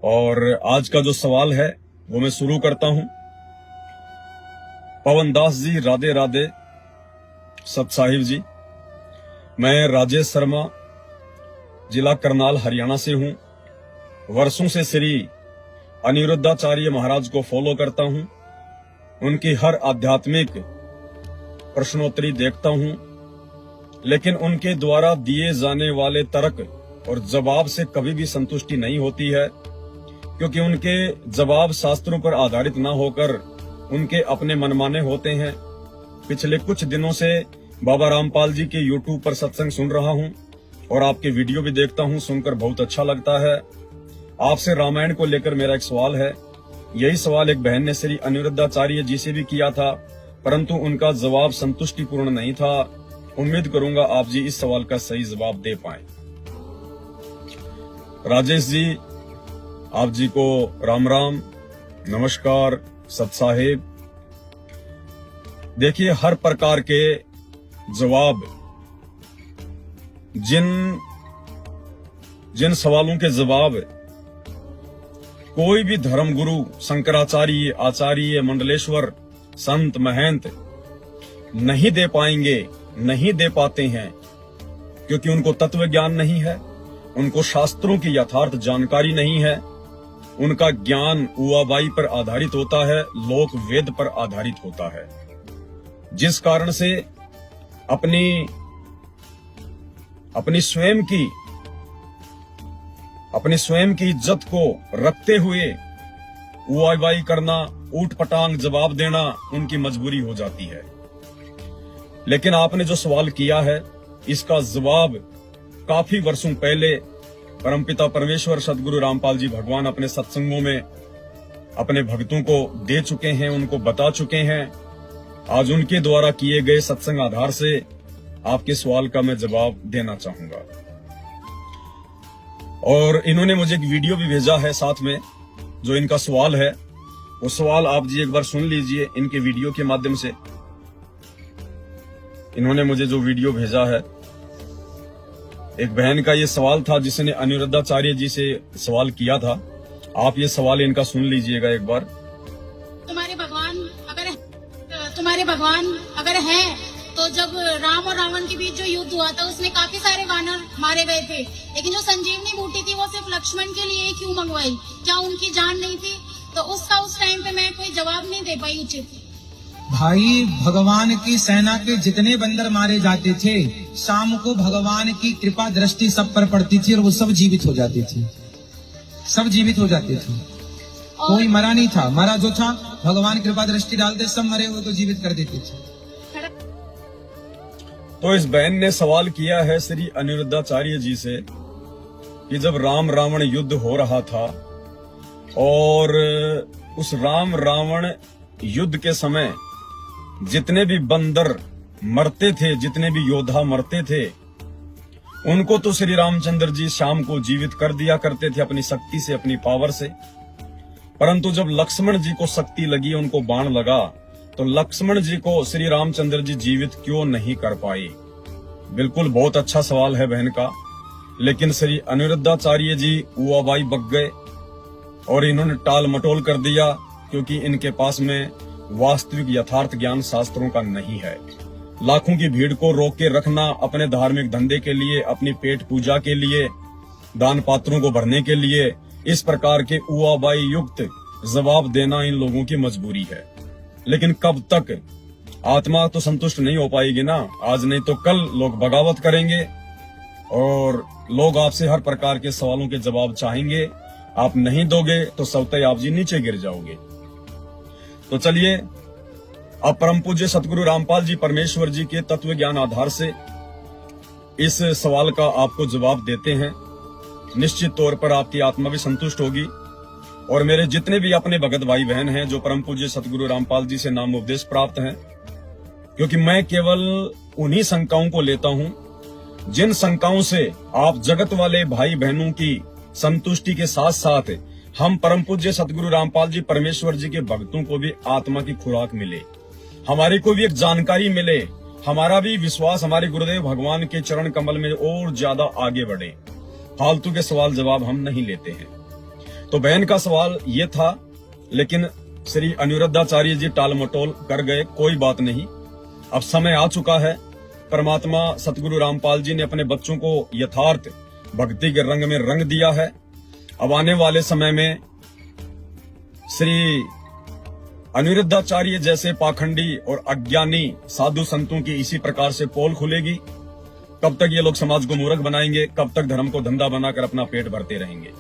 और आज का जो सवाल है वो मैं शुरू करता हूं। पवन दास जी, राधे राधे। सत साहिब जी, मैं राजेश शर्मा, जिला करनाल, हरियाणा से हूं। वर्षों से श्री अनिरुद्धाचार्य महाराज को फॉलो करता हूं। उनकी हर आध्यात्मिक प्रश्नोत्तरी देखता हूं, लेकिन उनके द्वारा दिए जाने वाले तर्क और जवाब से कभी भी संतुष्टि नहीं होती है, क्योंकि उनके जवाब शास्त्रों पर आधारित न होकर उनके अपने मनमाने होते हैं। पिछले कुछ दिनों से बाबा रामपाल जी के YouTube पर सत्संग सुन रहा हूं और आपके वीडियो भी देखता हूं, सुनकर बहुत अच्छा लगता है। आपसे रामायण को लेकर मेरा एक सवाल है। यही सवाल एक बहन ने श्री अनिरुद्धाचार्य जी से भी किया था, परंतु उनका जवाब संतुष्टिपूर्ण नहीं था। उम्मीद करूंगा आप जी इस सवाल का सही जवाब दे पाएं। राजेश जी, आप जी को राम राम, नमस्कार, सत साहिब। देखिए, हर प्रकार के जवाब, जिन सवालों के जवाब कोई भी धर्मगुरु, शंकराचार्य, आचार्य, मंडलेश्वर, संत, महंत नहीं दे पाएंगे, नहीं दे पाते हैं, क्योंकि उनको तत्व ज्ञान नहीं है, उनको शास्त्रों की यथार्थ जानकारी नहीं है। उनका ज्ञान उआबाई पर आधारित होता है, लोक वेद पर आधारित होता है, जिस कारण से अपनी स्वयं की इज्जत को रखते हुए उआबाई करना, ऊट पटांग जवाब देना उनकी मजबूरी हो जाती है। लेकिन आपने जो सवाल किया है, इसका जवाब काफी वर्षों पहले परमपिता परमेश्वर सदगुरु रामपाल जी भगवान अपने सत्संगों में अपने भक्तों को दे चुके हैं, उनको बता चुके हैं। आज उनके द्वारा किए गए सत्संग आधार से आपके सवाल का मैं जवाब देना चाहूंगा। और इन्होंने मुझे एक वीडियो भी भेजा है साथ में, जो इनका सवाल है। वो सवाल आप जी एक बार सुन लीजिए इनके वीडियो के माध्यम से। इन्होंने मुझे जो वीडियो भेजा है, एक बहन का ये सवाल था जिसने अनिरुद्धाचार्य जी से सवाल किया था। आप ये सवाल इनका सुन लीजिएगा एक बार। तुम्हारे भगवान अगर हैं, तो जब राम और रावण के बीच जो युद्ध हुआ था, उसमें काफी सारे वानर मारे गए थे, लेकिन जो संजीवनी बूटी थी वो सिर्फ लक्ष्मण के लिए क्यों मंगवाई? क्या उनकी जान नहीं थी? तो उसका उस टाइम पे मैं कोई जवाब नहीं दे पाई उचित। भाई, भगवान की सेना के जितने बंदर मारे जाते थे, शाम को भगवान की कृपा दृष्टि सब पर पड़ती थी और वो सब जीवित हो जाते थे, सब जीवित हो जाते थे। कोई मरा नहीं था, मरा जो था भगवान कृपा दृष्टि डालते, सब मरे हुए को जीवित कर देते थे। तो इस बहन ने सवाल किया है श्री अनिरुद्धाचार्य जी से कि जब राम रावण युद्ध हो रहा था और उस राम रावण युद्ध के समय जितने भी बंदर मरते थे, जितने भी योद्धा मरते थे, उनको तो श्री रामचंद्र जी शाम को जीवित कर दिया करते थे अपनी शक्ति से, अपनी पावर से। परंतु जब लक्ष्मण जी को शक्ति लगी, उनको बाण लगा, तो लक्ष्मण जी को श्री रामचंद्र जी जीवित क्यों नहीं कर पाए? बिल्कुल बहुत अच्छा सवाल है बहन का। लेकिन श्री अनिरुद्धाचार्य जी उआबाई बक गए और इन्होंने टाल मटोल कर दिया, क्योंकि इनके पास में वास्तविक यथार्थ ज्ञान शास्त्रों का नहीं है। लाखों की भीड़ को रोक के रखना अपने धार्मिक धंधे के लिए, अपनी पेट पूजा के लिए, दान पात्रों को भरने के लिए, इस प्रकार के उआबाई युक्त जवाब देना इन लोगों की मजबूरी है। लेकिन कब तक? आत्मा तो संतुष्ट नहीं हो पाएगी ना। आज नहीं तो कल लोग बगावत करेंगे और लोग आपसे हर प्रकार के सवालों के जवाब चाहेंगे। आप नहीं दोगे तो स्वतः आप जी नीचे गिर जाओगे। तो चलिए, अब परम पूज्य सतगुरु रामपाल जी परमेश्वर जी के तत्व ज्ञान आधार से इस सवाल का आपको जवाब देते हैं। निश्चित तौर पर आपकी आत्मा भी संतुष्ट होगी। और मेरे जितने भी अपने भगत भाई बहन हैं जो परम पूज्य सतगुरु रामपाल जी से नाम उपदेश प्राप्त हैं, क्योंकि मैं केवल उन्हीं शंकाओं को लेता हूं जिन शंकाओं से आप जगत वाले भाई बहनों की संतुष्टि के साथ साथ हम परम पूज्य सतगुरु रामपाल जी परमेश्वर जी के भक्तों को भी आत्मा की खुराक मिले, हमारे को भी एक जानकारी मिले, हमारा भी विश्वास हमारे गुरुदेव भगवान के चरण कमल में और ज्यादा आगे बढ़े। फालतू के सवाल जवाब हम नहीं लेते हैं। तो बहन का सवाल ये था, लेकिन श्री अनिरुद्धाचार्य जी टाल मटोल कर गए। कोई बात नहीं, अब समय आ चुका है। परमात्मा सतगुरु रामपाल जी ने अपने बच्चों को यथार्थ भक्ति के रंग में रंग दिया है। अब आने वाले समय में श्री अनिरुद्धाचार्य जैसे पाखंडी और अज्ञानी साधु संतों की इसी प्रकार से पोल खुलेगी। कब तक ये लोग समाज को मूर्ख बनाएंगे, कब तक धर्म को धंधा बनाकर अपना पेट भरते रहेंगे।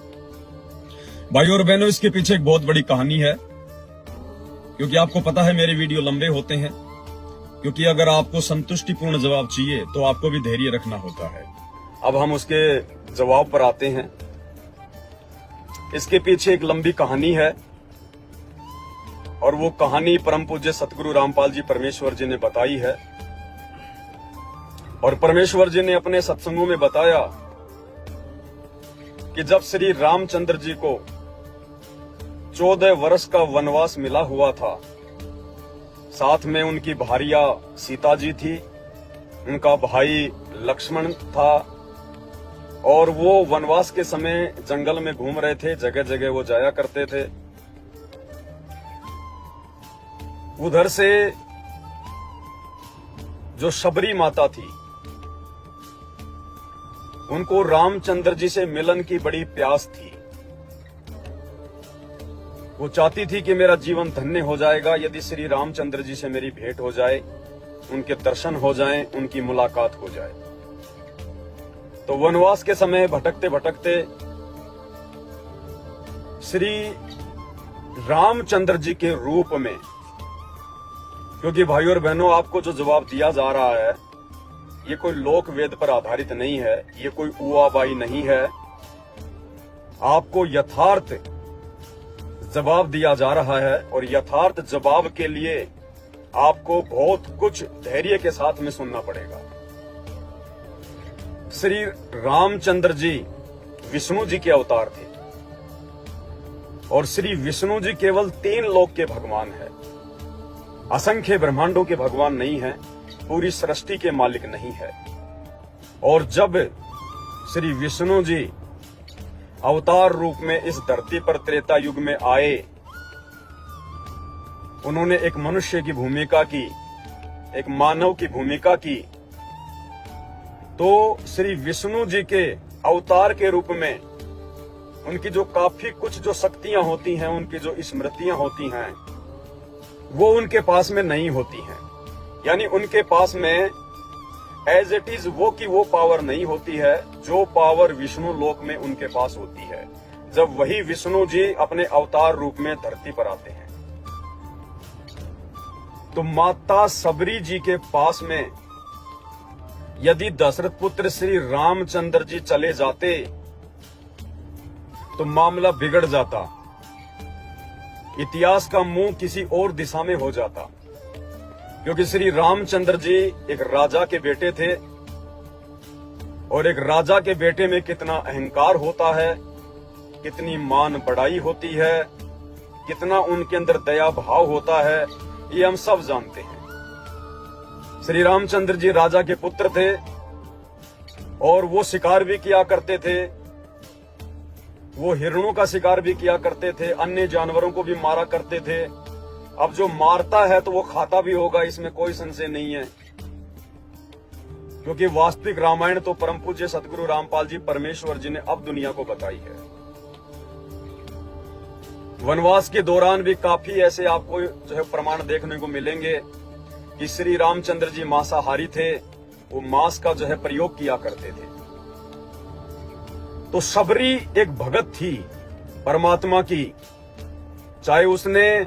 भाइयों और बहनों, इसके पीछे एक बहुत बड़ी कहानी है, क्योंकि आपको पता है मेरे वीडियो लंबे होते हैं, क्योंकि अगर आपको संतुष्टिपूर्ण जवाब चाहिए तो आपको भी धैर्य रखना होता है। अब हम उसके जवाब पर आते हैं। इसके पीछे एक लंबी कहानी है, और वो कहानी परम पूज्य सतगुरु रामपाल जी परमेश्वर जी ने बताई है। और परमेश्वर जी ने अपने सत्संगों में बताया कि जब श्री रामचंद्र जी को 14 वर्ष का वनवास मिला हुआ था, साथ में उनकी भारिया सीता जी थी, उनका भाई लक्ष्मण था, और वो वनवास के समय जंगल में घूम रहे थे, जगह जगह वो जाया करते थे। उधर से जो शबरी माता थी, उनको रामचंद्र जी से मिलन की बड़ी प्यास थी। वो चाहती थी कि मेरा जीवन धन्य हो जाएगा यदि श्री रामचंद्र जी से मेरी भेंट हो जाए, उनके दर्शन हो जाएं, उनकी मुलाकात हो जाए। तो वनवास के समय भटकते भटकते श्री रामचंद्र जी के रूप में, क्योंकि भाइयों और बहनों, आपको जो जवाब दिया जा रहा है ये कोई लोक वेद पर आधारित नहीं है, ये कोई उआबाई नहीं है। आपको यथार्थ जवाब दिया जा रहा है, और यथार्थ जवाब के लिए आपको बहुत कुछ धैर्य के साथ में सुनना पड़ेगा। श्री रामचंद्र जी विष्णु जी के अवतार थे, और श्री विष्णु जी केवल 3 लोक के भगवान है, असंख्य ब्रह्मांडों के भगवान नहीं है, पूरी सृष्टि के मालिक नहीं है। और जब श्री विष्णु जी अवतार रूप में इस धरती पर त्रेता युग में आए, उन्होंने एक मनुष्य की भूमिका की, एक मानव की भूमिका की। तो श्री विष्णु जी के अवतार के रूप में उनकी जो काफी कुछ जो शक्तियां होती हैं, उनकी जो स्मृतियां होती हैं, वो उनके पास में नहीं होती हैं। यानी उनके पास में एज इट इज वो की वो पावर नहीं होती है जो पावर विष्णु लोक में उनके पास होती है, जब वही विष्णु जी अपने अवतार रूप में धरती पर आते हैं। तो माता सबरी जी के पास में यदि दशरथ पुत्र श्री रामचंद्र जी चले जाते तो मामला बिगड़ जाता, इतिहास का मुंह किसी और दिशा में हो जाता। क्योंकि श्री रामचंद्र जी एक राजा के बेटे थे, और एक राजा के बेटे में कितना अहंकार होता है, कितनी मान बढ़ाई होती है, कितना उनके अंदर दया भाव होता है, ये हम सब जानते हैं। श्री रामचंद्र जी राजा के पुत्र थे, और वो शिकार भी किया करते थे, वो हिरणों का शिकार भी किया करते थे, अन्य जानवरों को भी मारा करते थे। अब जो मारता है तो वो खाता भी होगा, इसमें कोई संशय नहीं है, क्योंकि वास्तविक रामायण तो परम पूज्य सतगुरु रामपाल जी परमेश्वर जी ने अब दुनिया को बताई है। वनवास के दौरान भी काफी ऐसे आपको जो है प्रमाण देखने को मिलेंगे कि श्री रामचंद्र जी मांसाहारी थे, वो मांस का जो है प्रयोग किया करते थे। तो शबरी एक भगत थी परमात्मा की, चाहे उसने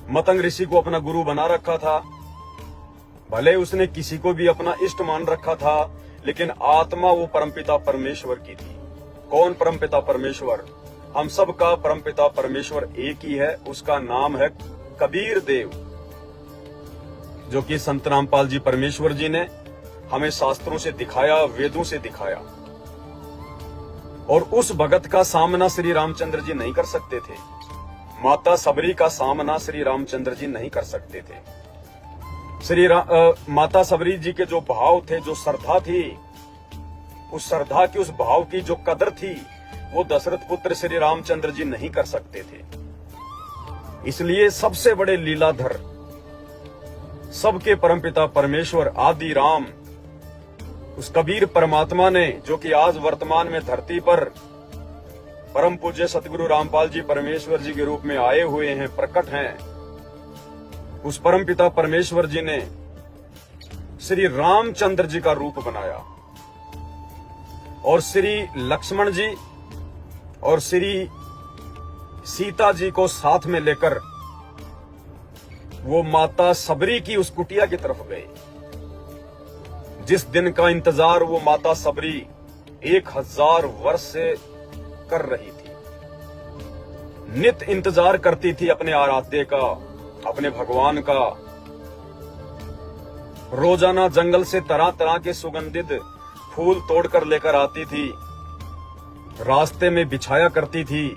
मतंग ऋषि को अपना गुरु बना रखा था, भले उसने किसी को भी अपना इष्ट मान रखा था, लेकिन आत्मा वो परमपिता परमेश्वर की थी। कौन परमपिता परमेश्वर? हम सब का परमपिता परमेश्वर एक ही है, उसका नाम है कबीर देव, जो कि संत रामपाल जी परमेश्वर जी ने हमें शास्त्रों से दिखाया, वेदों से दिखाया। और उस भगत का सामना श्री रामचंद्र जी नहीं कर सकते थे, माता सबरी का सामना श्री रामचंद्र जी नहीं कर सकते थे। माता सबरी जी के जो भाव थे, जो श्रद्धा थी, उस श्रद्धा की, उस भाव की जो कदर थी, वो दशरथ पुत्र श्री रामचंद्र जी नहीं कर सकते थे। इसलिए सबसे बड़े लीलाधर, सबके परमपिता परमेश्वर आदि राम, उस कबीर परमात्मा ने, जो कि आज वर्तमान में धरती पर परम पूज्य सतगुरु रामपाल जी परमेश्वर जी के रूप में आए हुए हैं, प्रकट हैं, उस परमपिता परमेश्वर जी ने श्री रामचंद्र जी का रूप बनाया और श्री लक्ष्मण जी और श्री सीता जी को साथ में लेकर वो माता सबरी की उस कुटिया की तरफ गए। जिस दिन का इंतजार वो माता सबरी 1000 वर्ष से कर रही थी, नित इंतजार करती थी अपने आराध्य का, अपने भगवान का। रोजाना जंगल से तरह तरह के सुगंधित फूल तोड़कर लेकर आती थी, रास्ते में बिछाया करती थी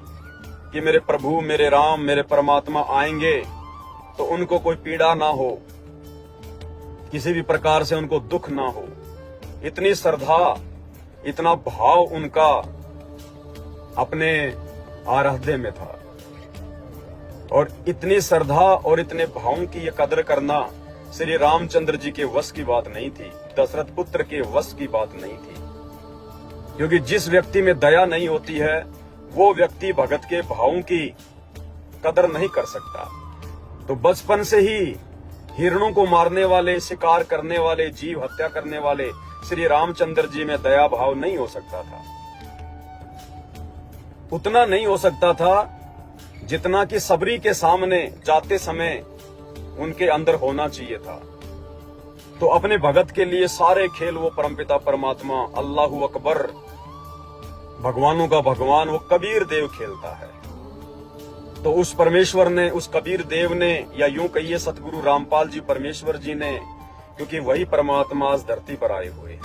कि मेरे प्रभु, मेरे राम, मेरे परमात्मा आएंगे तो उनको कोई पीड़ा ना हो, किसी भी प्रकार से उनको दुख ना हो। इतनी श्रद्धा, इतना भाव उनका अपने आराध्य में था, और इतनी श्रद्धा और इतने भावों की ये कदर करना श्री रामचंद्र जी के वश की बात नहीं थी, दशरथ पुत्र के वश की बात नहीं थी। क्योंकि जिस व्यक्ति में दया नहीं होती है वो व्यक्ति भगत के भावों की कदर नहीं कर सकता। तो बचपन से ही हिरणों को मारने वाले, शिकार करने वाले, जीव हत्या करने वाले श्री रामचंद्र जी में दया भाव नहीं हो सकता था। उतना नहीं हो सकता था जितना कि सबरी के सामने जाते समय उनके अंदर होना चाहिए था। तो अपने भगत के लिए सारे खेल वो परमपिता परमात्मा, अल्लाहु अकबर, भगवानों का भगवान, वो कबीर देव खेलता है। तो उस परमेश्वर ने, उस कबीर देव ने, या यूं कहिए सतगुरु रामपाल जी परमेश्वर जी ने, क्योंकि वही परमात्मा आज धरती पर आए हुए हैं,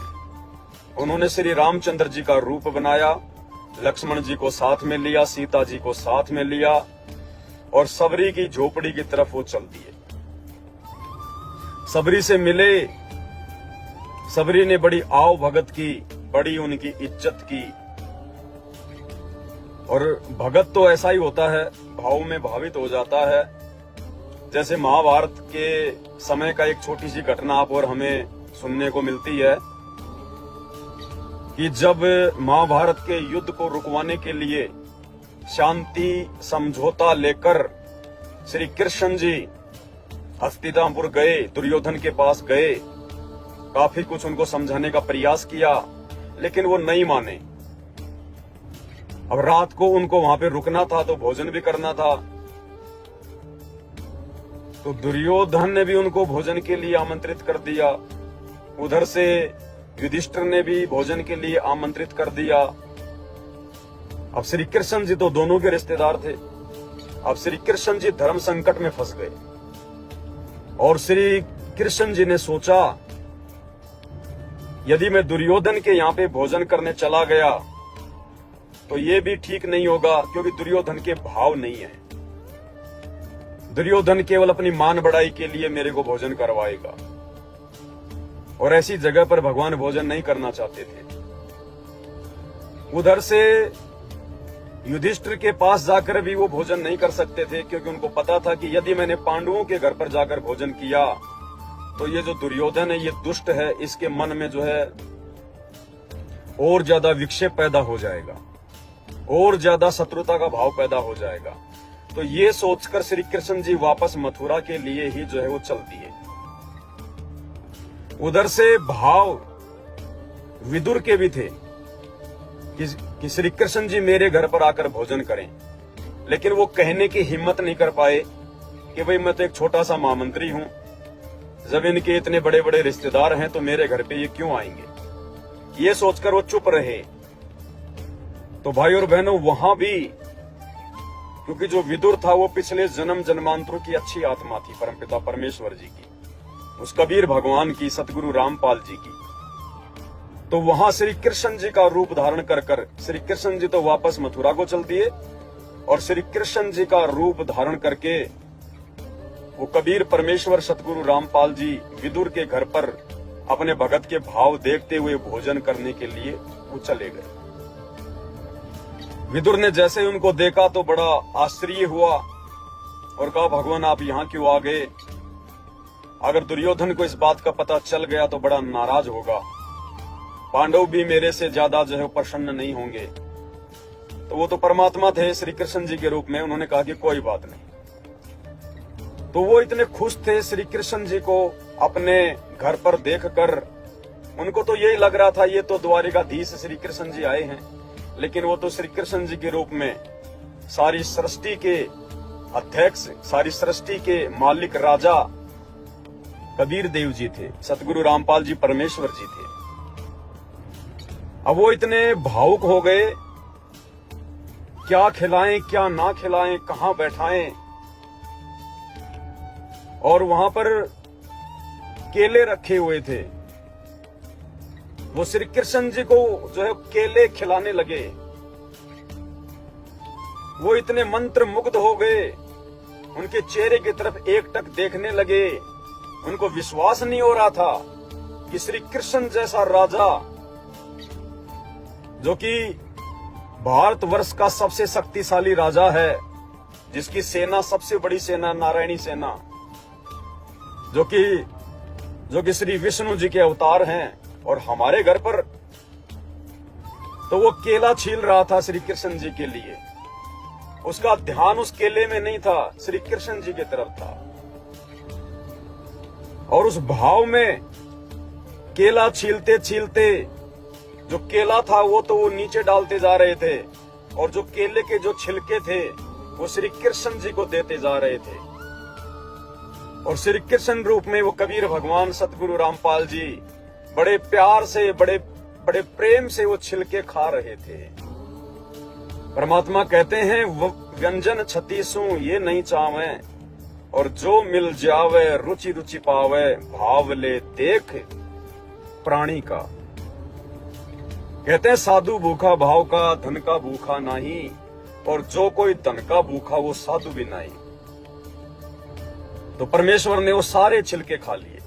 उन्होंने श्री रामचंद्र जी का रूप बनाया, लक्ष्मण जी को साथ में लिया, सीता जी को साथ में लिया और सबरी की झोपड़ी की तरफ वो चल दिए। सबरी से मिले, सबरी ने बड़ी आव भगत की, बड़ी उनकी इज्जत की। और भगत तो ऐसा ही होता है, भाव में भावित हो जाता है। जैसे महाभारत के समय का एक छोटी सी घटना आप और हमें सुनने को मिलती है कि जब महाभारत के युद्ध को रुकवाने के लिए शांति समझौता लेकर श्री कृष्ण जी हस्तिनापुर गए, दुर्योधन के पास गए, काफी कुछ उनको समझाने का प्रयास किया, लेकिन वो नहीं माने। अब रात को उनको वहां पे रुकना था, तो भोजन भी करना था। तो दुर्योधन ने भी उनको भोजन के लिए आमंत्रित कर दिया, उधर से युधिष्ठिर ने भी भोजन के लिए आमंत्रित कर दिया। अब श्री कृष्ण जी तो दोनों के रिश्तेदार थे। अब श्री कृष्ण जी धर्म संकट में फंस गए और श्री कृष्ण जी ने सोचा, यदि मैं दुर्योधन के यहाँ पे भोजन करने चला गया तो ये भी ठीक नहीं होगा, क्योंकि दुर्योधन के भाव नहीं है। दुर्योधन केवल अपनी मान बढ़ाई के लिए मेरे को भोजन करवाएगा, और ऐसी जगह पर भगवान भोजन नहीं करना चाहते थे। उधर से युधिष्ठिर के पास जाकर भी वो भोजन नहीं कर सकते थे, क्योंकि उनको पता था कि यदि मैंने पांडवों के घर पर जाकर भोजन किया तो ये जो दुर्योधन है, ये दुष्ट है, इसके मन में जो है और ज्यादा विक्षेप पैदा हो जाएगा, और ज्यादा शत्रुता का भाव पैदा हो जाएगा। तो ये सोचकर श्री कृष्ण जी वापस मथुरा के लिए ही जो है वो चल दिए। उधर से भाव विदुर के भी थे कि श्री कृष्ण जी मेरे घर पर आकर भोजन करें, लेकिन वो कहने की हिम्मत नहीं कर पाए कि भाई मैं तो एक छोटा सा महामंत्री हूं, जब इनके इतने बड़े बड़े रिश्तेदार हैं तो मेरे घर पे ये क्यों आएंगे। ये सोचकर वो चुप रहे। तो भाई और बहनों, वहां भी क्योंकि जो विदुर था वो पिछले जन्म जन्मांतरों की अच्छी आत्मा थी, परमपिता परमेश्वर जी की, उस कबीर भगवान की, सतगुरु रामपाल जी की। तो वहां श्री कृष्ण जी का रूप धारण कर श्री कृष्ण जी तो वापस मथुरा को चल दिए, और श्री कृष्ण जी का रूप धारण करके वो कबीर परमेश्वर सतगुरु रामपाल जी विदुर के घर पर अपने भगत के भाव देखते हुए भोजन करने के लिए वो चले गए। विदुर ने जैसे ही उनको देखा तो बड़ा आश्चर्य हुआ और कहा, भगवान आप यहाँ क्यों आ गए? अगर दुर्योधन को इस बात का पता चल गया तो बड़ा नाराज होगा, पांडव भी मेरे से ज्यादा जो है प्रसन्न नहीं होंगे। तो वो तो परमात्मा थे श्री कृष्ण जी के रूप में, उन्होंने कहा कि कोई बात नहीं। तो वो इतने खुश थे श्री कृष्ण जी को अपने घर पर देखकर, उनको तो यही लग रहा था ये तो द्वारिकाधीश श्री कृष्ण जी आए हैं, लेकिन वो तो श्री कृष्ण जी के रूप में सारी सृष्टि के अध्यक्ष, सारी सृष्टि के मालिक राजा कबीर देव जी थे, सतगुरु रामपाल जी परमेश्वर जी थे। अब वो इतने भावुक हो गए, क्या खिलाएं क्या ना खिलाएं, कहां बैठाएं। और वहां पर केले रखे हुए थे, वो श्री कृष्ण जी को जो है केले खिलाने लगे। वो इतने मंत्र मुग्ध हो गए, उनके चेहरे की तरफ एकटक देखने लगे। उनको विश्वास नहीं हो रहा था कि श्री कृष्ण जैसा राजा, जो कि भारतवर्ष का सबसे शक्तिशाली राजा है, जिसकी सेना सबसे बड़ी सेना नारायणी सेना, जो कि श्री विष्णु जी के अवतार हैं, और हमारे घर पर तो वो केला छील रहा था श्री कृष्ण जी के लिए। उसका ध्यान उस केले में नहीं था, श्री कृष्ण जी की तरफ था। और उस भाव में केला छीलते छीलते जो केला था वो तो वो नीचे डालते जा रहे थे, और जो केले के जो छिलके थे वो श्री कृष्ण जी को देते जा रहे थे। और श्री कृष्ण रूप में वो कबीर भगवान सतगुरु रामपाल जी बड़े प्यार से, बड़े बड़े प्रेम से वो छिलके खा रहे थे। परमात्मा कहते हैं, व्यंजन छतीसू ये नहीं चावे, और जो मिल जावे रुचि रुचि पावे, भाव ले देख प्राणी का। कहते हैं, साधु भूखा भाव का, धन का भूखा नहीं, और जो कोई धन का भूखा वो साधु भी नहीं। तो परमेश्वर ने वो सारे छिलके खा लिए,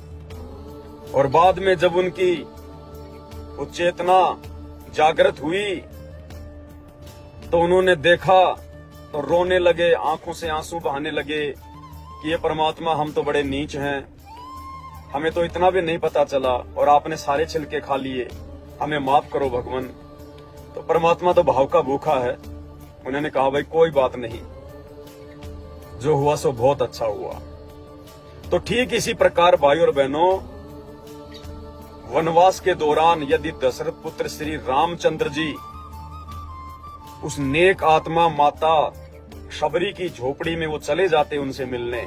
और बाद में जब उनकी वो चेतना जागृत हुई तो उन्होंने देखा तो रोने लगे, आंखों से आंसू बहाने लगे कि ये परमात्मा हम तो बड़े नीच हैं, हमें तो इतना भी नहीं पता चला और आपने सारे छिलके खा लिए, हमें माफ करो भगवान। तो परमात्मा तो भाव का भूखा है, उन्होंने कहा भाई कोई बात नहीं, जो हुआ सो बहुत अच्छा हुआ। तो ठीक इसी प्रकार भाई और बहनों, वनवास के दौरान यदि दशरथ पुत्र श्री रामचंद्र जी उस नेक आत्मा माता शबरी की झोपड़ी में वो चले जाते उनसे मिलने,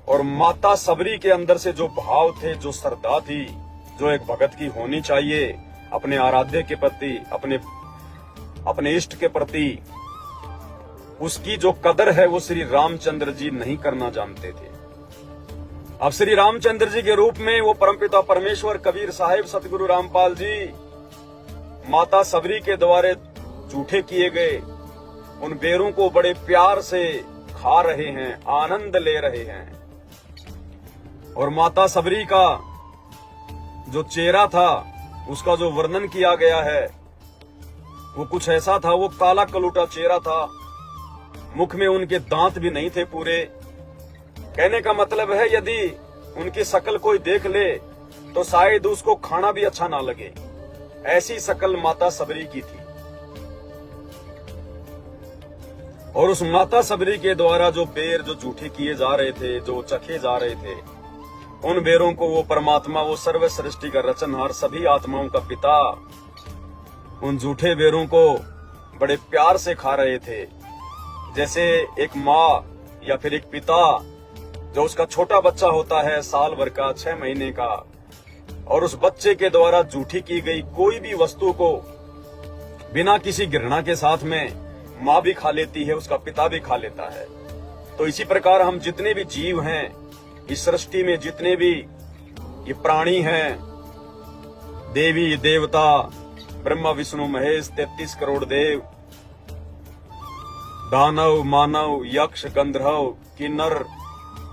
और माता शबरी के अंदर से जो भाव थे, जो श्रद्धा थी, जो एक भगत की होनी चाहिए अपने आराध्य के प्रति, अपने इष्ट के प्रति, उसकी जो कदर है वो श्री रामचंद्र जी नहीं करना जानते थे। अब श्री रामचंद्र जी के रूप में वो परमपिता परमेश्वर कबीर साहिब सतगुरु रामपाल जी माता शबरी के द्वारे जूठे किए गए उन बेरों को बड़े प्यार से खा रहे हैं, आनंद ले रहे हैं। और माता शबरी का जो चेहरा था उसका जो वर्णन किया गया है वो कुछ ऐसा था, वो काला कलूटा चेहरा था, मुख में उनके दांत भी नहीं थे पूरे। कहने का मतलब है यदि उनकी शक्ल कोई देख ले तो शायद उसको खाना भी अच्छा ना लगे, ऐसी शक्ल माता शबरी की थी। और उस माता शबरी के द्वारा जो बेर जो जूठे किए जा रहे थे, जो चखे जा रहे थे, उन बेरों को वो परमात्मा, वो सर्व सृष्टि का रचनहार, सभी आत्माओं का पिता, उन जूठे बेरों को बड़े प्यार से खा रहे थे। जैसे एक माँ या फिर एक पिता जो उसका छोटा बच्चा होता है, साल भर का, 6 महीने का, और उस बच्चे के द्वारा जूठी की गई कोई भी वस्तु को बिना किसी घृणा के साथ में माँ भी खा लेती है, उसका पिता भी खा लेता है। तो इसी प्रकार हम जितने भी जीव हैं इस सृष्टि में, जितने भी ये प्राणी हैं, देवी देवता, ब्रह्मा विष्णु महेश, 33 करोड़ देव, दानव मानव यक्ष गंधर्व किन्नर,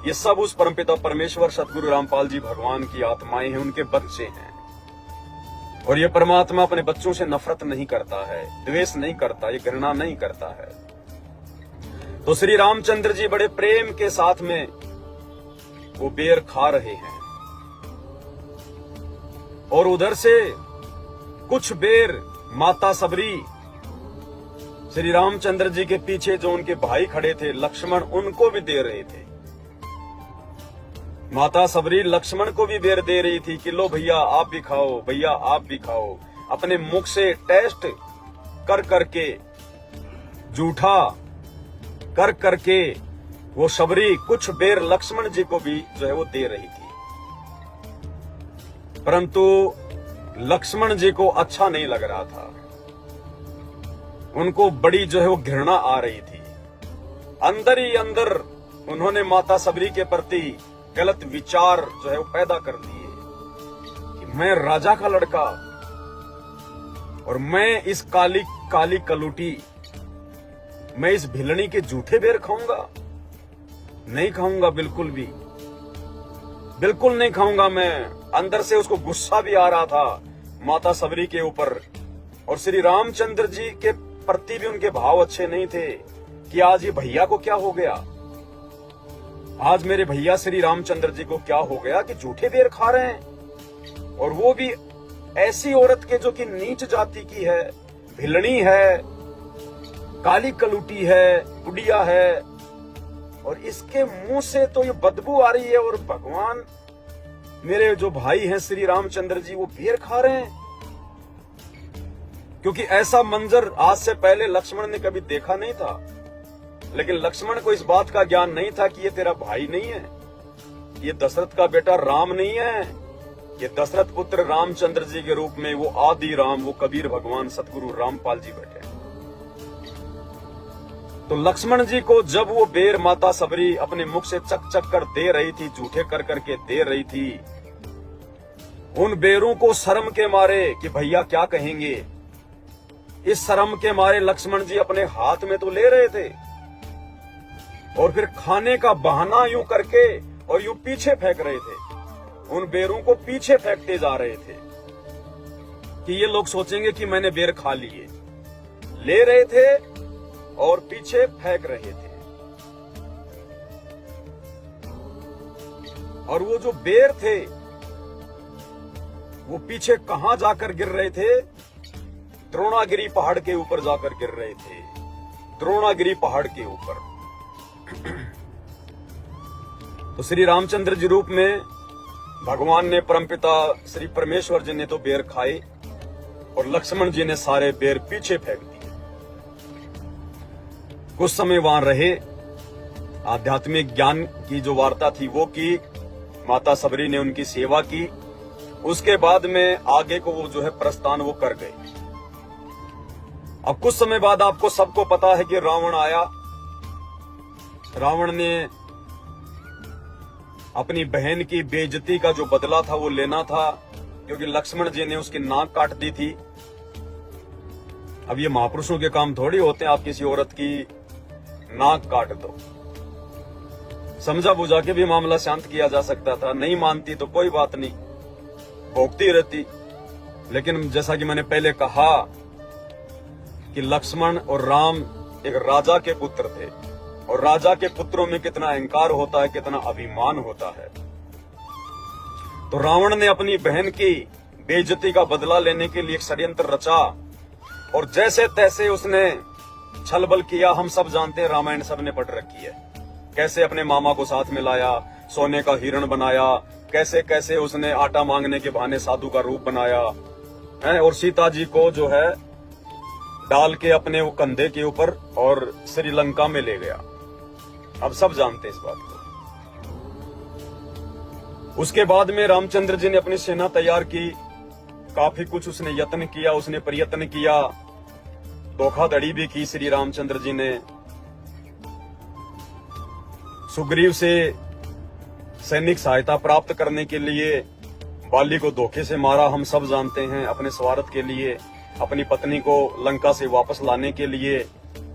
ये सब उस परमपिता परमेश्वर सतगुरु रामपाल जी भगवान की आत्माएं हैं, उनके बच्चे हैं। और ये परमात्मा अपने बच्चों से नफरत नहीं करता है, द्वेष नहीं करता, ये घृणा नहीं करता है। तो श्री रामचंद्र जी बड़े प्रेम के साथ में वो बेर खा रहे हैं और उधर से कुछ बेर माता सबरी श्री रामचंद्र जी के पीछे जो उनके भाई खड़े थे लक्ष्मण, उनको भी दे रहे थे। माता सबरी लक्ष्मण को भी बेर दे रही थी कि लो भैया आप भी खाओ, भैया आप भी खाओ। अपने मुख से टेस्ट कर करके, जूठा कर करके वो सबरी कुछ बेर लक्ष्मण जी को भी जो है वो दे रही थी, परंतु लक्ष्मण जी को अच्छा नहीं लग रहा था। उनको बड़ी जो है वो घृणा आ रही थी। अंदर ही अंदर उन्होंने माता सबरी के प्रति गलत विचार जो है वो पैदा कर दिए कि मैं राजा का लड़का और मैं इस काली कलूटी, मैं इस भिलनी के जूठे बेर खाऊंगा? नहीं खाऊंगा, बिल्कुल नहीं खाऊंगा मैं। अंदर से उसको गुस्सा भी आ रहा था माता सबरी के ऊपर, और श्री रामचंद्र जी के प्रति भी उनके भाव अच्छे नहीं थे कि आज ये भैया को क्या हो गया, आज मेरे भैया श्री रामचंद्र जी को क्या हो गया कि जूठे बेर खा रहे हैं, और वो भी ऐसी औरत के जो कि नीच जाति की है, भिलनी है, काली कलूटी है, बुढ़िया है, और इसके मुंह से तो ये बदबू आ रही है, और भगवान मेरे जो भाई हैं श्री रामचंद्र जी वो बेर खा रहे हैं। क्योंकि ऐसा मंजर आज से पहले लक्ष्मण ने कभी देखा नहीं था, लेकिन लक्ष्मण को इस बात का ज्ञान नहीं था कि ये तेरा भाई नहीं है, ये दशरथ का बेटा राम नहीं है, ये दशरथ पुत्र रामचंद्र जी के रूप में वो आदि राम, वो कबीर भगवान सतगुरु रामपाल जी बैठे। तो लक्ष्मण जी को जब वो बेर माता सबरी अपने मुख से चक चक कर दे रही थी, जूठे कर करके दे रही थी, उन बेरों को शर्म के मारे कि भैया क्या कहेंगे, इस शर्म के मारे लक्ष्मण जी अपने हाथ में तो ले रहे थे और फिर खाने का बहाना यूं करके और यूं पीछे फेंक रहे थे, उन बेरों को पीछे फेंकते जा रहे थे कि ये लोग सोचेंगे कि मैंने बेर खा लिए। ले रहे थे और पीछे फेंक रहे थे, और वो जो बेर थे वो पीछे कहां जाकर गिर रहे थे? द्रोणागिरी पहाड़ के ऊपर जाकर गिर रहे थे, द्रोणागिरी पहाड़ के ऊपर। तो श्री रामचंद्र जी रूप में भगवान ने, परमपिता श्री परमेश्वर जी ने तो बेर खाए और लक्ष्मण जी ने सारे बेर पीछे फेंक दिए। कुछ समय वहां रहे, आध्यात्मिक ज्ञान की जो वार्ता थी वो की, माता सबरी ने उनकी सेवा की। उसके बाद में आगे को वो जो है प्रस्थान वो कर गए। अब कुछ समय बाद आपको सबको पता है कि रावण आया। रावण ने अपनी बहन की बेइज्जती का जो बदला था वो लेना था, क्योंकि लक्ष्मण जी ने उसकी नाक काट दी थी। अब ये महापुरुषों के काम थोड़ी होते हैं, आप किसी औरत की नाक काट दो। समझा बुझा के भी मामला शांत किया जा सकता था, नहीं मानती तो कोई बात नहीं, भोगती रहती। लेकिन जैसा कि मैंने पहले कहा कि लक्ष्मण और राम एक राजा के पुत्र थे, और राजा के पुत्रों में कितना अहंकार होता है, कितना अभिमान होता है। तो रावण ने अपनी बहन की बेइज्जती का बदला लेने के लिए एक षड्यंत्र रचा, और जैसे तैसे उसने छलबल किया। हम सब जानते हैं, रामायण सबने पढ़ रखी है, कैसे अपने मामा को साथ में लाया, सोने का हिरण बनाया, कैसे कैसे उसने आटा मांगने के बहाने साधु का रूप बनाया है, और सीता जी को जो है डाल के अपने वो कंधे के ऊपर और श्रीलंका में ले गया। अब सब जानते हैं इस बात को। उसके बाद में रामचंद्र जी ने अपनी सेना तैयार की, काफी कुछ उसने यत्न किया, उसने प्रयत्न किया, धोखाधड़ी भी की श्री रामचंद्र जी ने। सुग्रीव से सैनिक सहायता प्राप्त करने के लिए बाली को धोखे से मारा, हम सब जानते हैं, अपने स्वार्थ के लिए, अपनी पत्नी को लंका से वापस लाने के लिए,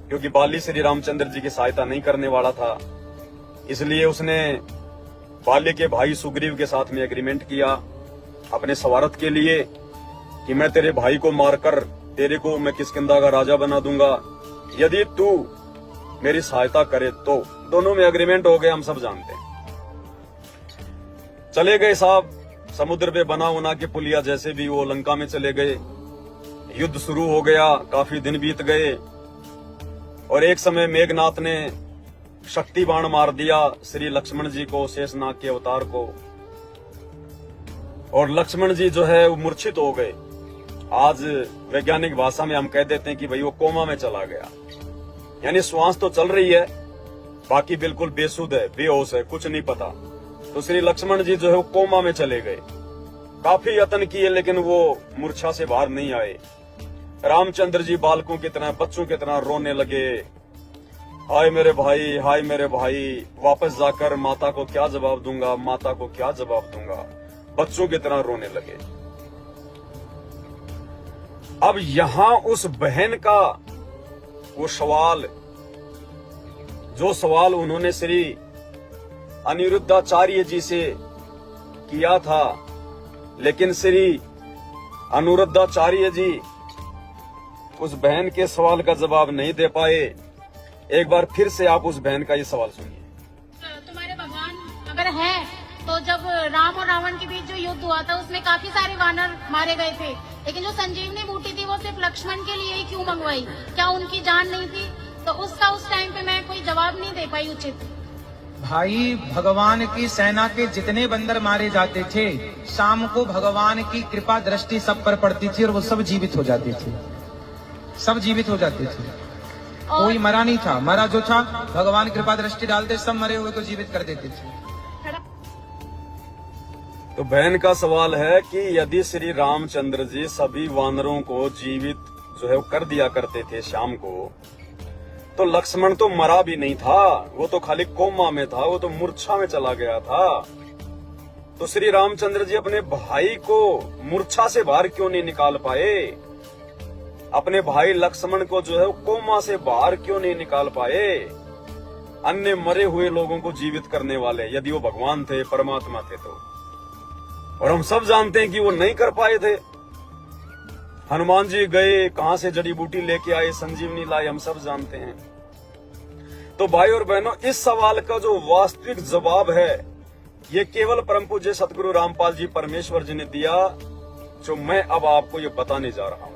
क्योंकि बाली श्री रामचंद्र जी की सहायता नहीं करने वाला था। इसलिए उसने बाली के भाई सुग्रीव के साथ में एग्रीमेंट किया अपने स्वार्थ के लिए, कि मैं तेरे भाई को मारकर तेरे को मैं किष्किंधा का राजा बना दूंगा, यदि तू मेरी सहायता करे तो। दोनों में एग्रीमेंट हो गए, हम सब जानते हैं। चले गए साहब, समुद्र पे बना उना के पुलिया जैसे भी वो लंका में चले गए। युद्ध शुरू हो गया, काफी दिन बीत गए और एक समय मेघनाथ ने शक्ति बाण मार दिया श्री लक्ष्मण जी को, शेषनाग के अवतार को, और लक्ष्मण जी जो है वो मूर्छित हो गए। आज वैज्ञानिक भाषा में हम कह देते हैं कि भाई वो कोमा में चला गया, यानी श्वास तो चल रही है, बाकी बिल्कुल बेसुध है, बेहोश है, कुछ नहीं पता। तो श्री लक्ष्मण जी जो है वो कोमा में चले गए। काफी यत्न किए लेकिन वो मूर्छा से बाहर नहीं आए। रामचंद्र जी बालकों की तरह, बच्चों की तरह रोने लगे, हाय मेरे भाई, हाय मेरे भाई, वापस जाकर माता को क्या जवाब दूंगा, माता को क्या जवाब दूंगा, बच्चों की तरह रोने लगे। अब यहां उस बहन का वो सवाल, जो सवाल उन्होंने श्री अनिरुद्धाचार्य जी से किया था, लेकिन श्री अनिरुद्धाचार्य जी उस बहन के सवाल का जवाब नहीं दे पाए। एक बार फिर से आप उस बहन का ये सवाल सुनिए। तुम्हारे भगवान अगर है तो जब राम और रावण के बीच जो युद्ध हुआ था उसमें काफी सारे वानर मारे गए थे, लेकिन जो संजीवनी बूटी थी वो सिर्फ लक्ष्मण के लिए ही क्यों मंगवाई? क्या उनकी जान नहीं थी? तो उसका उस टाइम पे मैं कोई जवाब नहीं दे पाई उचित। भाई, भगवान की सेना के जितने बंदर मारे जाते थे, शाम को भगवान की कृपा दृष्टि सब पर पड़ती थी और वो सब जीवित हो जाते थे, सब जीवित हो जाते थे। कोई मरा नहीं था, मरा जो था भगवान कृपा दृष्टि डालते, सब मरे हुए को जीवित कर देते थे। तो बहन का सवाल है कि यदि श्री रामचंद्र जी सभी वानरों को जीवित जो है वो कर दिया करते थे शाम को, तो लक्ष्मण तो मरा भी नहीं था, वो तो खाली कोमा में था, वो तो मूर्छा में चला गया था। तो श्री रामचंद्र जी अपने भाई को मूर्छा से बाहर क्यों नहीं निकाल पाए? अपने भाई लक्ष्मण को जो है वो कोमा से बाहर क्यों नहीं निकाल पाए? अन्य मरे हुए लोगों को जीवित करने वाले, यदि वो भगवान थे, परमात्मा थे तो। और हम सब जानते हैं कि वो नहीं कर पाए थे। हनुमान जी गए, कहां से जड़ी बूटी लेके आए, संजीवनी लाए, हम सब जानते हैं। तो भाई और बहनों, इस सवाल का जो वास्तविक जवाब है ये केवल परम पूज्य सतगुरु रामपाल जी परमेश्वर जी ने दिया, जो मैं अब आपको ये बताने जा रहा हूं।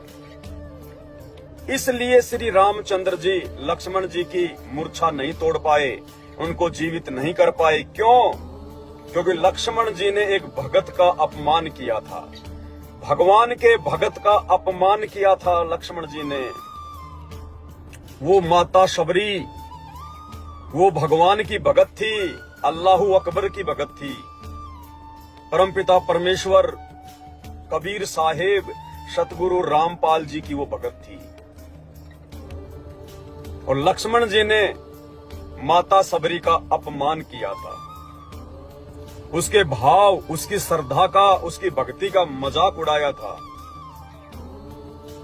इसलिए श्री रामचंद्र जी लक्ष्मण जी की मूर्छा नहीं तोड़ पाए, उनको जीवित नहीं कर पाए। क्यों? क्योंकि लक्ष्मण जी ने एक भगत का अपमान किया था, भगवान के भगत का अपमान किया था लक्ष्मण जी ने। वो माता शबरी, वो भगवान की भगत थी, अल्लाहू अकबर की भगत थी, परमपिता परमेश्वर कबीर साहेब सतगुरु रामपाल जी की वो भगत थी। और लक्ष्मण जी ने माता शबरी का अपमान किया था, उसके भाव, उसकी श्रद्धा का, उसकी भक्ति का मजाक उड़ाया था।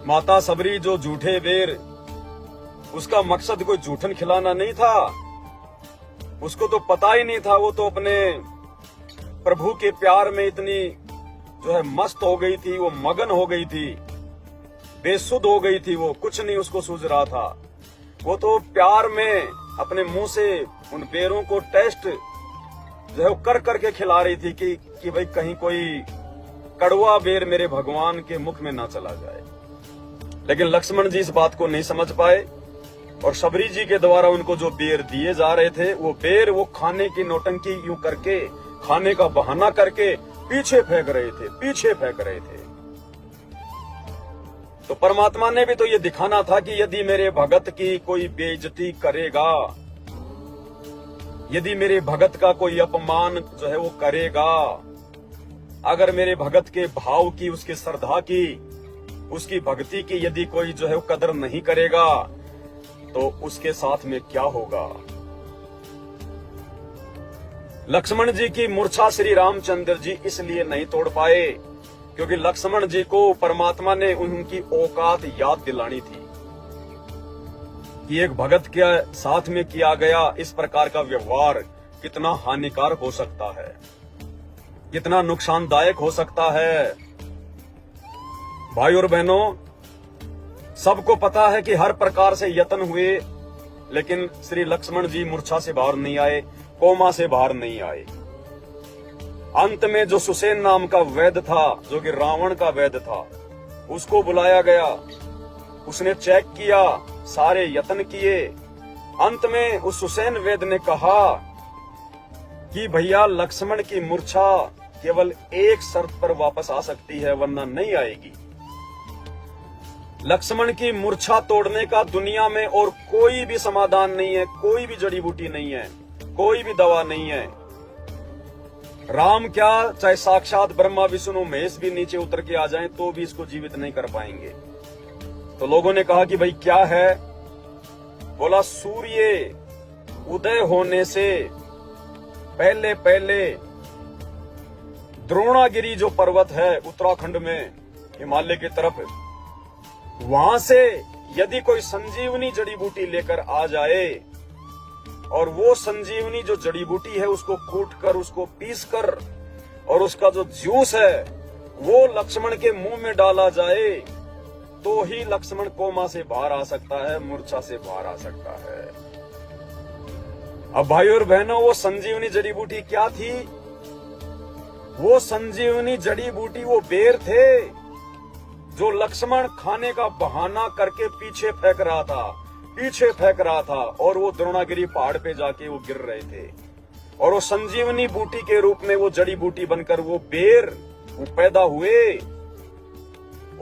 माता शबरी जो झूठे बेर, उसका मकसद कोई जूठन खिलाना नहीं था, उसको तो पता ही नहीं था। वो तो अपने प्रभु के प्यार में इतनी जो है मस्त हो गई थी, वो मगन हो गई थी, बेसुध हो गई थी, वो कुछ नहीं उसको सूझ रहा था। वो तो प्यार में अपने मुंह से उन बेरों को टेस्ट जो है कर करके खिला रही थी कि भाई कहीं कोई कड़वा बेर मेरे भगवान के मुख में ना चला जाए। लेकिन लक्ष्मण जी इस बात को नहीं समझ पाए और शबरी जी के द्वारा उनको जो बेर दिए जा रहे थे, वो बेर वो खाने की नौटंकी यूं करके, खाने का बहाना करके पीछे फेंक रहे थे, पीछे फेंक रहे थे। तो परमात्मा ने भी तो ये दिखाना था कि यदि मेरे भगत की कोई बेइज्जती करेगा, यदि मेरे भगत का कोई अपमान जो है वो करेगा, अगर मेरे भगत के भाव की, उसकी श्रद्धा की, उसकी भक्ति की यदि कोई जो है वो कदर नहीं करेगा, तो उसके साथ में क्या होगा। लक्ष्मण जी की मूर्छा श्री रामचंद्र जी इसलिए नहीं तोड़ पाए क्योंकि लक्ष्मण जी को परमात्मा ने उनकी औकात याद दिलानी थी कि एक भगत के साथ में किया गया इस प्रकार का व्यवहार कितना हानिकारक हो सकता है, कितना नुकसानदायक हो सकता है। भाई और बहनों, सबको पता है कि हर प्रकार से यत्न हुए, लेकिन श्री लक्ष्मण जी मूर्छा से बाहर नहीं आए, कोमा से बाहर नहीं आए। अंत में जो सुसेन नाम का वैद्य था, जो कि रावण का वैद्य था, उसको बुलाया गया। उसने चेक किया, सारे यत्न किए। अंत में उस सुसेन वैद्य ने कहा कि भैया लक्ष्मण की मूर्छा केवल एक शर्त पर वापस आ सकती है, वरना नहीं आएगी। लक्ष्मण की मूर्छा तोड़ने का दुनिया में और कोई भी समाधान नहीं है, कोई भी जड़ी बूटी नहीं है, कोई भी दवा नहीं है। राम क्या, चाहे साक्षात ब्रह्मा विष्णु महेश भी नीचे उतर के आ जाएं तो भी इसको जीवित नहीं कर पाएंगे। तो लोगों ने कहा कि भाई क्या है? बोला सूर्य उदय होने से पहले पहले द्रोणागिरी जो पर्वत है उत्तराखंड में हिमालय की तरफ, वहां से यदि कोई संजीवनी जड़ी बूटी लेकर आ जाए और वो संजीवनी जो जड़ी बूटी है उसको कूट कर, उसको पीस कर और उसका जो जूस है वो लक्ष्मण के मुंह में डाला जाए तो ही लक्ष्मण कोमा से बाहर आ सकता है, मूर्छा से बाहर आ सकता है। अब भाई और बहनों, वो संजीवनी जड़ी बूटी क्या थी? वो संजीवनी जड़ी बूटी वो बेर थे जो लक्ष्मण खाने का बहाना करके पीछे फेंक रहा था और वो द्रोणागिरी पहाड़ पे जाके वो गिर रहे थे। और वो संजीवनी बूटी के रूप में वो जड़ी बूटी बनकर वो बेर वो पैदा हुए।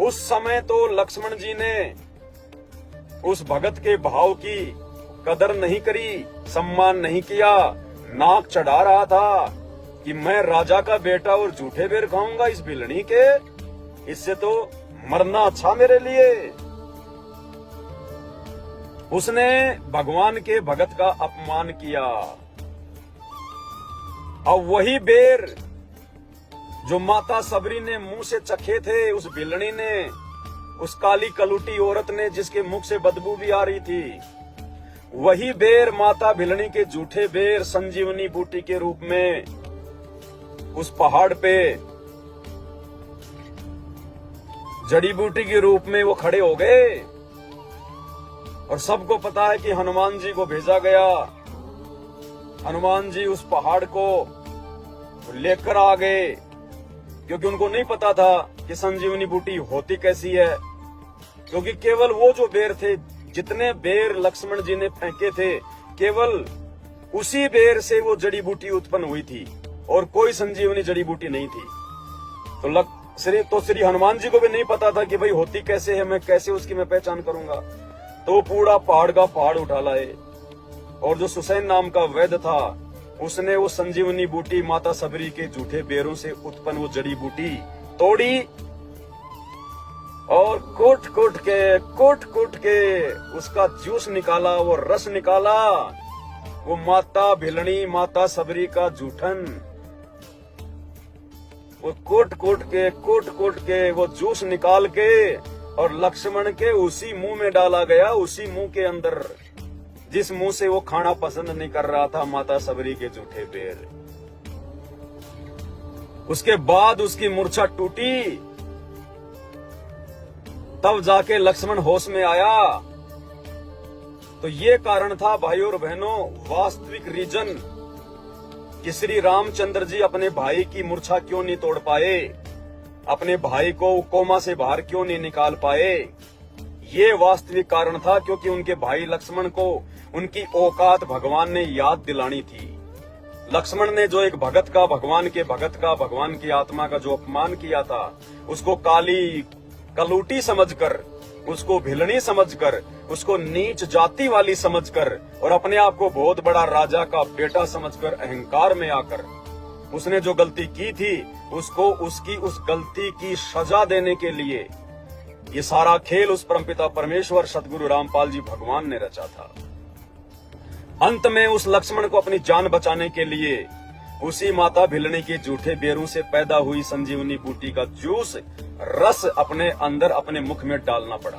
उस समय तो लक्ष्मण जी ने उस भगत के भाव की कदर नहीं करी, सम्मान नहीं किया, नाक चढ़ा रहा था कि मैं राजा का बेटा और झूठे बेर खाऊंगा इस भिलनी के, इससे तो मरना अच्छा मेरे लिए। उसने भगवान के भगत का अपमान किया। अब वही बेर जो माता सबरी ने मुंह से चखे थे, उस भिलनी ने, उस काली कलूटी औरत ने जिसके मुख से बदबू भी आ रही थी, वही बेर माता भिलनी के झूठे बेर संजीवनी बूटी के रूप में उस पहाड़ पे जड़ी बूटी के रूप में वो खड़े हो गए। और सबको पता है कि हनुमान जी को भेजा गया। हनुमान जी उस पहाड़ को लेकर आ गए, क्योंकि उनको नहीं पता था कि संजीवनी बूटी होती कैसी है। क्योंकि केवल वो जो बेर थे, जितने बेर लक्ष्मण जी ने फेंके थे, केवल उसी बेर से वो जड़ी बूटी उत्पन्न हुई थी और कोई संजीवनी जड़ी बूटी नहीं थी। तो श्री हनुमान जी को भी नहीं पता था कि भाई होती कैसे है, मैं कैसे उसकी मैं पहचान करूंगा। तो पूरा पहाड़ का पहाड़ उठा लाए और जो सुसैन नाम का वैद्य था उसने वो संजीवनी बूटी माता सबरी के झूठे बेरों से उत्पन्न वो जड़ी बूटी तोड़ी और कोट कोट के उसका जूस निकाला, वो रस निकाला। वो माता भिलनी, माता सबरी का जूठन, वो कोट कोट के वो जूस निकाल के और लक्ष्मण के उसी मुंह में डाला गया, उसी मुंह के अंदर जिस मुंह से वो खाना पसंद नहीं कर रहा था, माता सबरी के जूठे बेर। उसके बाद उसकी मूर्छा टूटी, तब जाके लक्ष्मण होश में आया। तो ये कारण था भाई और बहनों, वास्तविक रीजन कि श्री रामचंद्र जी अपने भाई की मूर्छा क्यों नहीं तोड़ पाए, अपने भाई को कोमा से बाहर क्यों नहीं निकाल पाए। ये वास्तविक कारण था क्योंकि उनके भाई लक्ष्मण को उनकी औकात भगवान ने याद दिलानी थी। लक्ष्मण ने जो एक भगत का, भगवान के भगत का, भगवान की आत्मा का जो अपमान किया था, उसको काली कलूटी समझकर, उसको भिलनी समझकर, उसको नीच जाति वाली समझकर और अपने आप को बहुत बड़ा राजा का बेटा समझकर अहंकार में आकर उसने जो गलती की थी, उसको उसकी उस गलती की सजा देने के लिए ये सारा खेल उस परमपिता परमेश्वर सदगुरु रामपाल जी भगवान ने रचा था। अंत में उस लक्ष्मण को अपनी जान बचाने के लिए उसी माता भिलनी के जूठे बेरों से पैदा हुई संजीवनी बूटी का जूस, रस अपने अंदर, अपने मुख में डालना पड़ा।